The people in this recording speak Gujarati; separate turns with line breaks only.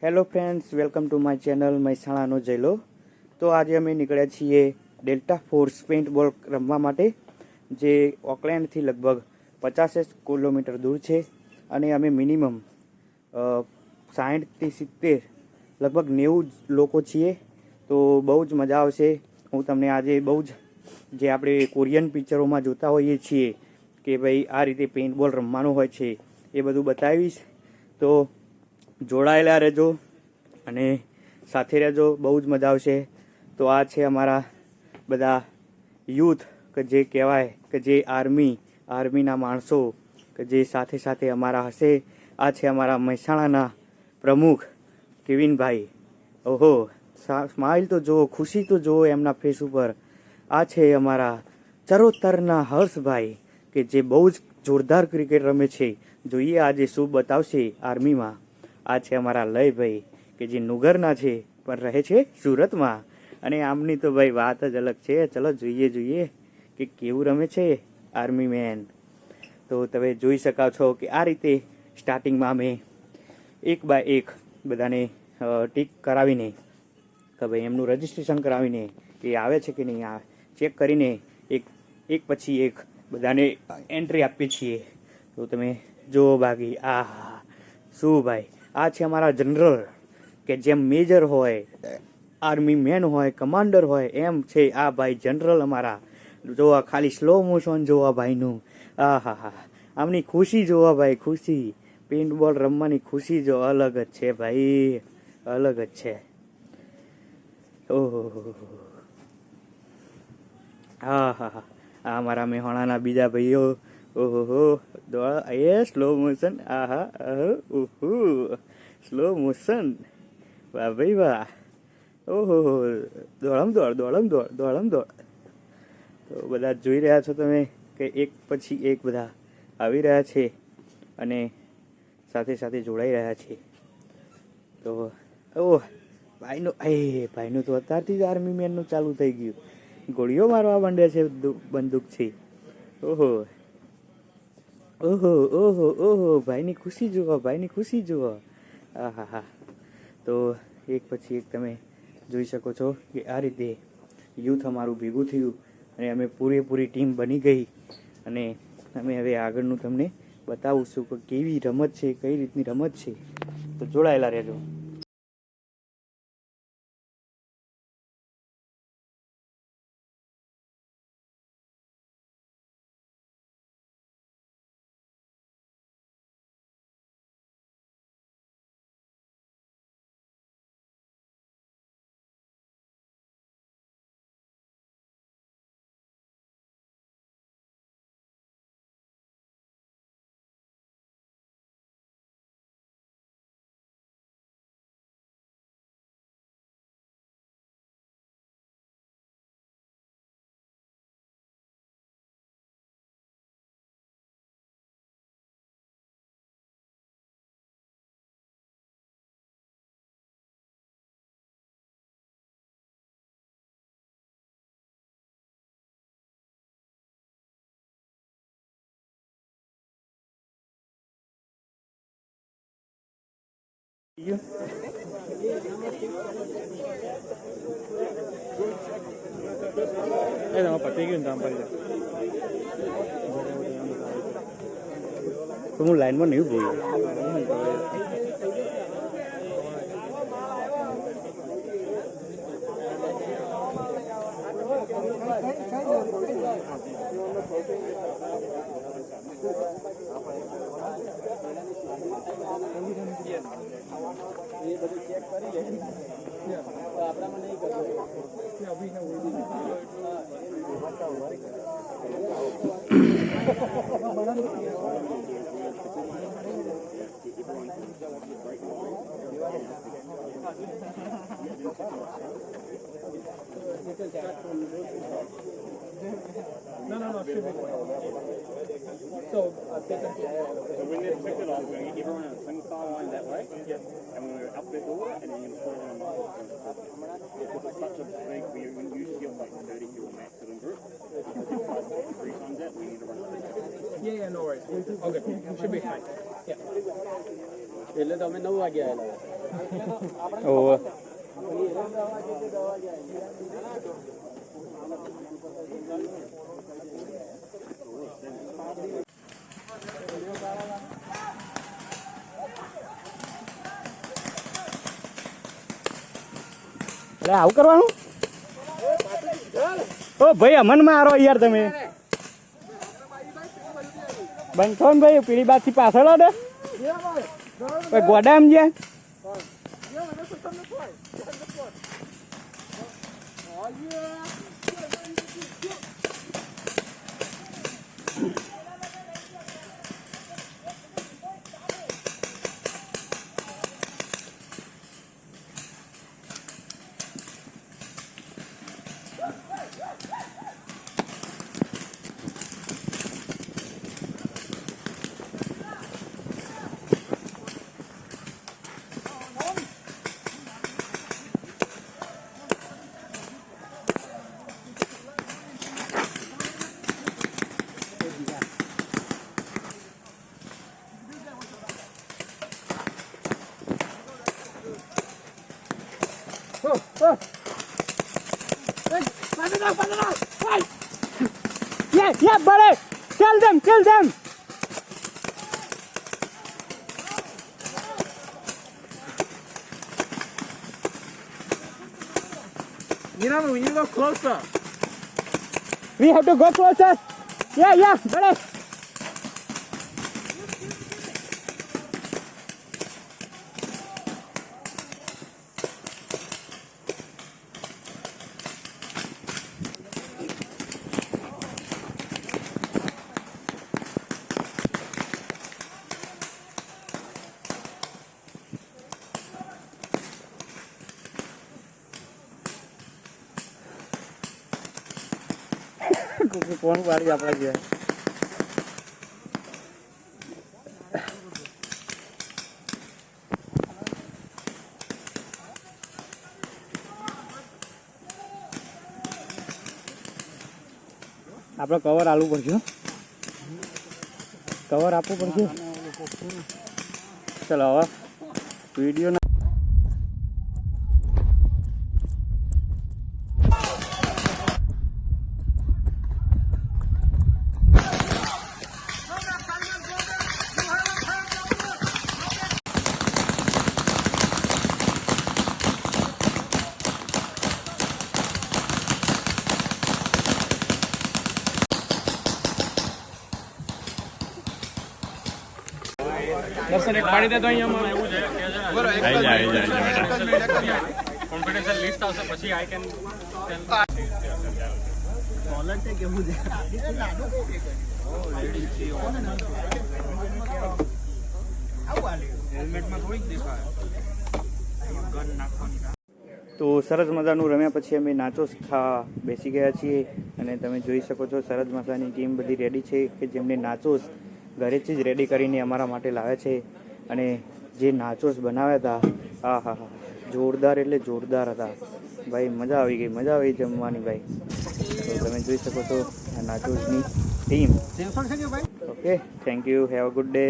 Hello friends, welcome to my channel મહેસાણાનો જયલો. તો આજે અમે નીકળ્યા છીએ ડેલ્ટા ફોર્સ પેઇન્ટબોલ રમવા માટે, જે ઓકલેન્ડથી લગભગ 50 કિલોમીટર દૂર છે. અને અમે મિનિમમ 60થી 70 લગભગ 90 લોકો છીએ. તો બહુ જ મજા આવશે. હું તમને આજે બહુ જ જે આપણે કોરિયન પિક્ચરોમાં જોતા હોઈએ છીએ કે ભાઈ આ રીતે પેઇન્ટબોલ રમવાનું હોય છે, એ બધું બતાવીશ. તો જોડાયેલા રહેજો અને સાથે રહેજો, બહુ જ મજા આવશે. તો આ છે અમારા બધા યુથ કે જે કહેવાય કે જે આર્મીના માણસો કે જે સાથે સાથે અમારા હશે. આ છે અમારા મહેસાણાના પ્રમુખ કેવિનભાઈ. ઓહો, સ્માઇલ તો જુઓ, ખુશી તો જુઓ એમના ફેસ ઉપર. આ છે અમારા ચરોતરના હર્ષભાઈ કે જે બહુ જ જોરદાર ક્રિકેટ રમે છે. જોઈએ આજે શું બતાવશે આર્મીમાં. આ છે અમારા લયભાઈ કે જે નુગરના છે પણ રહે છે સુરતમાં. અને આમની તો ભાઈ વાત જ અલગ છે. ચલો જોઈએ કે કેવું રમે છે આર્મી મેન. તો તમે જોઈ શકો છો કે આ રીતે સ્ટાર્ટિંગમાં અમે 1 બાય 1 બધાને ટીક કરાવીને કે ભાઈ એમનું રજિસ્ટ્રેશન કરાવીને એ આવે છે કે નહીં આવે ચેક કરીને એક પછી એક બધાને એન્ટ્રી આપીએ છીએ. તો તમે જુઓ બાકી આ શું ભાઈ, આ છે અમારા જનરલ કે જેમ મેજર હોય, આર્મી મેન હોય, કમાન્ડર હોય, એમ છે આ ભાઈ જનરલ અમારા. જોવા ખાલી સ્લો મોશન જોવા ભાઈનું. હા, આમની ખુશી જોવા ભાઈ, ખુશી પેઇન્ટબોલ રમવાની ખુશી જો અલગ જ છે ભાઈ, અલગ જ છે. ઓહો, હા, આ અમારા મેહોણાના બીજા ભાઈઓ. ઓહો, એ સ્લો મોશન. Slow motion. વાહ ભાઈ વાહ. ઓહો, દોડમ દોડ. તો બધા જોઈ રહ્યા છો તમે કે એક પછી એક બધા આવી રહ્યા છે અને સાથે સાથે જોડાઈ રહ્યા છે. તો ભાઈનું તો અત્યારથી જ આર્મી મેનનું ચાલુ થઈ ગયું. ગોળીઓ મારવા માંડે છે બંદૂક છે. ઓહો, ભાઈની ખુશી જુઓ. હા. તો એક પછી એક તમે જોઈ શકો છો કે આ રીતે યુથ અમારું ભેગું થયું અને અમે પૂરેપૂરી ટીમ બની ગઈ. અને અમે હવે આગળનું તમને બતાવીશું કે કેવી રમત છે, કઈ રીતની રમત છે. તો જોડાયેલા રહેજો. હું લાઈનમાં નહીં બોલું. No, it should be. So when they pick it off, we're going to get everyone in a single file line that way. Yep. And when we're up the order, and then you're going to put it on the because it's such a big, we usually get like 30 kilo max in group. 3 times that, we need to run it. Yeah, no worries. Okay, should be fine. Yeah. એટલે તમે 9 વાગે આવેલા ઓહો અરે આવું કરવાનું ઓ ભાઈ અમન મારો યાર તમે બંધો ને ભાઈ પીળી બાદ થી પાછળ દે ગોડા એમ જાય Yeah, buddy! Kill them! Kill them!
You know, we need to go closer.
We have to go closer. Yeah, buddy. Phone પાડી આપણે ગયા આપણે કવર આલવું પડશે કવર આપવું પડશે ચલો હવે વિડીયો
દર્શન એક પાડી દે તો અહીંયા એવું છે બોલો એક કોન્ફિડન્સ લિસ્ટ આવશે પછી આઈ કેન કોલર છે કેવું છે હેલ્મેટમાં થોડીક દેખાય ગન નાખવાની.
તો સરસ મજાનું રમ્યા પછી અમે નાચોસ ખાવા બેસી ગયા છીએ અને તમે જોઈ શકો છો સરસ મજાની ટીમ બધી રેડી છે કે જેમને નાચોસ ઘરેથી જ રેડી કરીને અમારા માટે લાવ્યા છે અને જે નાચોસ બનાવ્યા હતા હા જોરદાર એટલે જોરદાર હતા ભાઈ મજા આવી ગઈ જમવાની ભાઈ. તો તમે જોઈ શકો છો આ નાચોસની ટીમ. Okay thank you have a good day.